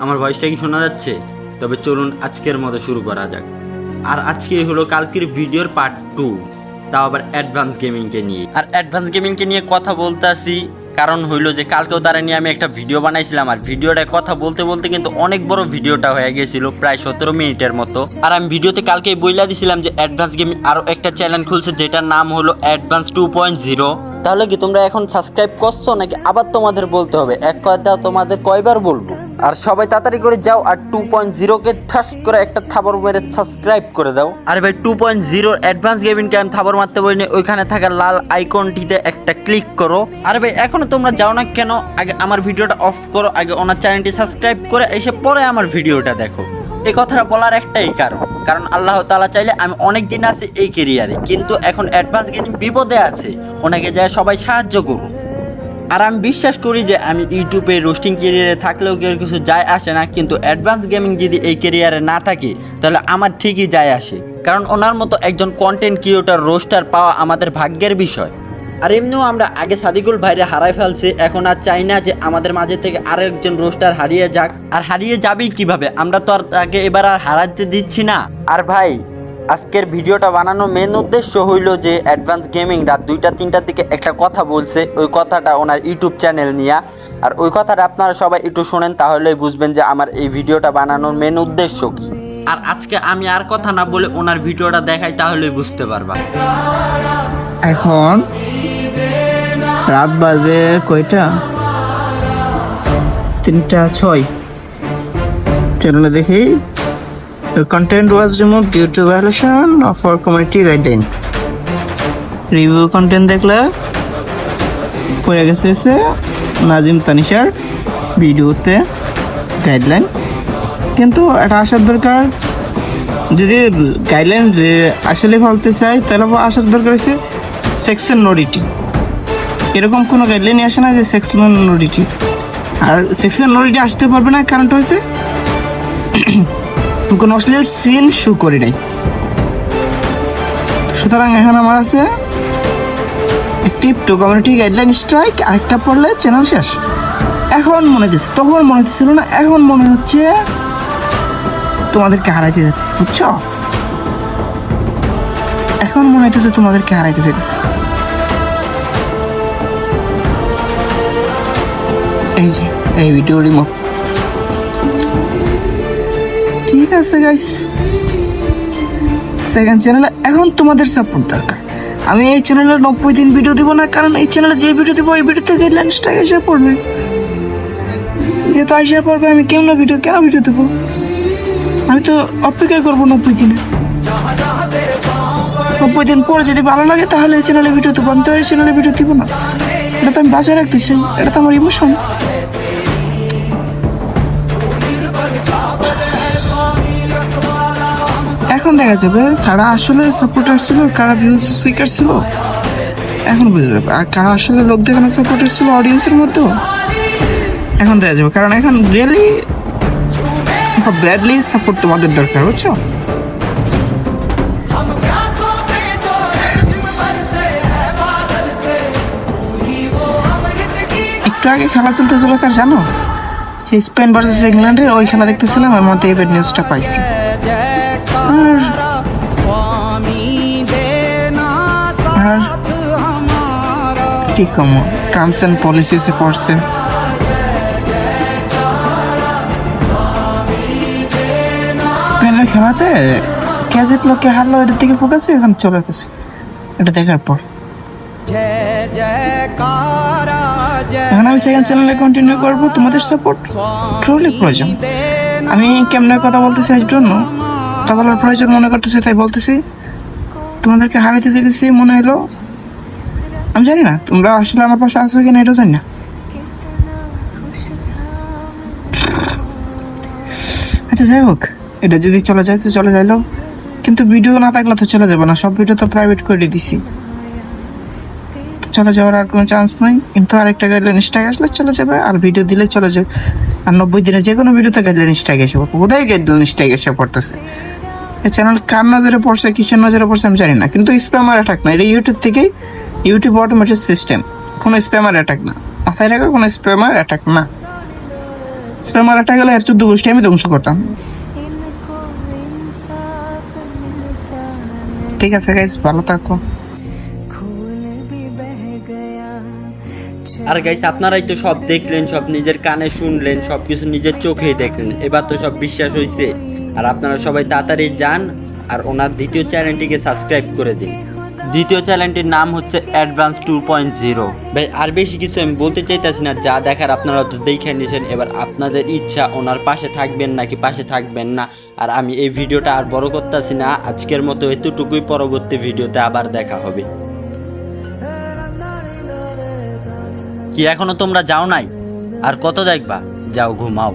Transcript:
আমার ভয়েসটা কি শোনা যাচ্ছে? তবে চলুন আজকের মতো শুরু করা যাক। আর আজকে হলো কালকের ভিডিওর পার্ট 2, তাও আবার অ্যাডভান্স গেমিংকে নিয়ে। আর অ্যাডভান্স গেমিংকে নিয়ে কথা বলতে আসি কারণ হইলো যে কালকেও তারা নিয়ে আমি একটা ভিডিও বানাইছিলাম, আর ভিডিওটায় কথা বলতে বলতে কিন্তু অনেক বড় ভিডিওটা হয়ে গেছিল, প্রায় 17 মিনিটের মতো। আর আমি ভিডিওতে কালকে বইলা দিছিলাম যে অ্যাডভান্স গেমিং আরও একটা চ্যানেল খুলছে যেটার নাম হলো অ্যাডভান্স 2.0। তাহলে কি তোমরা এখন সাবস্ক্রাইব করছো নাকি আবার তোমাদের বলতে হবে? এক কথা তোমাদের কয়বার বলবো? আর সবাই তাড়াতাড়ি করে যাও আর 2.0 কে ঠাস করে একটা থাবর মেরে সাবস্ক্রাইব করে দাও। আরে ভাই 2.0 অ্যাডভান্স গেমিংকে আমি থাবর মারতে বলিনি, ওইখানে থাকা লাল আইকনটিতে একটা ক্লিক করো। আরে ভাই এখনো তোমরা যাও না কেন? আগে আমার ভিডিওটা অফ করো, আগে ওনার চ্যানেলটি সাবস্ক্রাইব করে এসে পরে আমার ভিডিওটা দেখো। এই কথাটা বলার একটাই কারণ আল্লাহ তাআলা চাইলে আমি অনেক দিন আছি এই ক্যারিয়ারে, কিন্তু এখন অ্যাডভান্স গেমিং বিপদে আছে, ওনাকে যায় সবাই সাহায্য করুন। আর আমি বিশ্বাস করি যে আমি ইউটিউবে রোস্টিং ক্যারিয়ারে থাকলেও কেউ কিছু যায় আসে না, কিন্তু অ্যাডভান্স গেমিং যদি এই ক্যারিয়ারে না থাকে তাহলে আমার ঠিকই যায় আসে, কারণ ওনার মতো একজন কন্টেন্ট ক্রিয়েটর রোস্টার পাওয়া আমাদের ভাগ্যের বিষয়। আর এমনিও আমরা আগে সাদিকুল ভাইরে হারাই ফেলছি, এখন আর চাই না যে আমাদের মাঝে থেকে আরেকজন রোস্টার হারিয়ে যাক। আর হারিয়ে যাবেই কিভাবে? আমরা তো আর তাকে এবার আর হারাতে দিচ্ছি না। আর ভাই আজকের ভিডিওটা বানানোর মেন উদ্দেশ্য হইল যে অ্যাডভান্স গেমিং রাত 2টা-3টার দিকে একটা কথা বলছে, ওই কথাটা ওনার ইউটিউব চ্যানেল নিয়ে। আর ওই কথাটা আপনারা সবাই একটু শোনেন, তাহলেই বুঝবেন যে আমার এই ভিডিওটা বানানোর মেন উদ্দেশ্য কি। আর আজকে আমি আর কথা না বলে ওনার ভিডিওটা দেখাই, তাহলেই বুঝতে পারবা। এখন রাত বাজে কয়টা? 3:06। চ্যানেলে দেখি content was removed due to violation of our community guideline. Review content দেখলে পড়ে গেছে নাজিম তানিশার ভিডিওতে গাইডলাইন, কিন্তু এটা আসার দরকার। যদি গাইডলাইন আসলে ফেলতে চাই তাহলে আসার দরকার হচ্ছে সেকশন নোডিটি। এরকম কোনো গাইডলাইন আসে না যে সেকশন নোডিটি, আর সেকশন নোডিটি আসতে পারবে না কারণটা হচ্ছে কোনো অশ্লীল সিন শো করি নাই। সুতরাং এখন আমার আছে একটি কমিউনিটি গাইডলাইন স্ট্রাইক, আরেকটা পড়লে চ্যানেল শেষ। এখন মনে হচ্ছে, তখন মনে হচ্ছিল না, এখন মনে হচ্ছে তোমাদেরকে হারাইতে যাচ্ছে, বুঝছো? এখন মনে হইতেছে তোমাদেরকে হারাইতে চাইতেছে। এই যে এই ভিডিও রিমুভ। ঠিক আছে গাইস, সেকেন্ড চ্যানেলে এখন তোমাদের সাপোর্ট দরকার। আমি এই চ্যানেলে 90 দিন ভিডিও দিব না, কারণ এই চ্যানেলে যে ভিডিও দিব এই ভিডিওতে গাইডলাইন স্ট্রাইক এসে পড়বে। যেহেতু আইসা পড়বে, আমি কেন ভিডিও দেবো? আমি তো অপেক্ষা করবো 90 দিনে। 90 দিন পরে যদি ভালো লাগে তাহলে এই চ্যানেলে ভিডিও দেবো, আমি তো এই চ্যানেলে ভিডিও দিব না। এটা তো আমি বাঁচায় রাখতে চাই, এটা তো আমার ইমোশন। এখন দেখা যাবে কারা আসলে সাপোর্টার ছিল, কারা ভিউজ সিকার ছিল, এখন বুঝে যাবে। আর কারা আসলে লোক দেখানো সাপোর্টার ছিল অডিয়েন্সের মধ্যেও, এখন দেখা যাবে। কারণ এখন রিয়েলি ব্যাডলি সাপোর্ট তোমাদের দরকার, বুঝছো? একটু আগে খেলা চলতেছিল, কার জানো? স্পেন ভার্সেস ইংল্যান্ডের ওই খেলা দেখতেছিলাম, এর মধ্যে এবার নিউজটা পাইছি। আর কি কম টার্মস অ্যান্ড পলিসিসে পড়ছে। স্পেনের খেলাতে কে জিতলো কে হারলো এটার দিকে ফোকাস এখন চলে গেছে, এটা দেখার পর। এখন আমি সেকেন্ড চ্যানেলে কন্টিনিউ করবো। তোমাদের সাপোর্ট ট্রুলি প্রয়োজন। আমি কেমনের কথা বলতেছি এর জন্য, তা বলার প্রয়োজন মনে করতেছি, তাই বলতেছি। তোমাদেরকে হারাইতে চাইতেছি মনে হলো। আমি জানি না তোমরা আসলে আমার পাশে আছো কিনা, এটাও জানি না। আচ্ছা যাই হোক, এটা যদি চলে যায় তো চলে যাইলো, কিন্তু ভিডিও না থাকলে তো চলে যাবে না। সব ভিডিও তো প্রাইভেট করে দিছি, তো চলে যাওয়ার আর কোনো চান্স নাই। কিন্তু আরেকটা গাইডলাইন স্ট্রাইক আসলে চলে যাবে, আর ভিডিও দিলে চলে যাবে। আর 90 দিনে যে কোনো ভিডিওতে গাইডলাইন স্ট্রাইক এসে পড়বে, কোথায় গাইডলাইন স্ট্রাইক এসে পড়তেছে। এই চ্যানেল কার নজরে পড়ছে, কিসের নজরে পড়ছে আমি জানি না, কিন্তু স্প্যামার অ্যাটাক না, এটা ইউটিউব থেকেই, ইউটিউব অটোমেটিক সিস্টেম, কোনো স্প্যামার অ্যাটাক না। মাথায় রাখো, কোনো স্প্যামার অ্যাটাক না। সেটা মারাটা গেলে এর 14 গোষ্ঠী আমি ধ্বংস করতাম। ঠিক আছে গাইস, ভালো থাকো। আর গাইস আপনারাই তো সব দেখলেন, সব নিজের কানে শুনলেন, সব কিছু নিজের চোখেই দেখলেন, এবার তো সব বিশ্বাস হয়েছে। আর আপনারা সবাই তাড়াতাড়ি যান আর ওনার দ্বিতীয় চ্যানেলটিকে সাবস্ক্রাইব করে দিন। দ্বিতীয় চ্যানেলটির নাম হচ্ছে অ্যাডভান্স 2.0। ভাই আর বেশি কিছু আমি বলতে চাইতেছি না, যা দেখার আপনারা তো দেখে নিয়েছেন। এবার আপনাদের ইচ্ছা ওনার পাশে থাকবেন নাকি পাশে থাকবেন না। আর আমি এই ভিডিওটা আর বড় করতেছি না, আজকের মতো এতটুকুই। পরবর্তী ভিডিওতে আবার দেখা হবে। কি এখনো তোমরা যাও নাই? আর কত দেখবা? যাও ঘুমাও।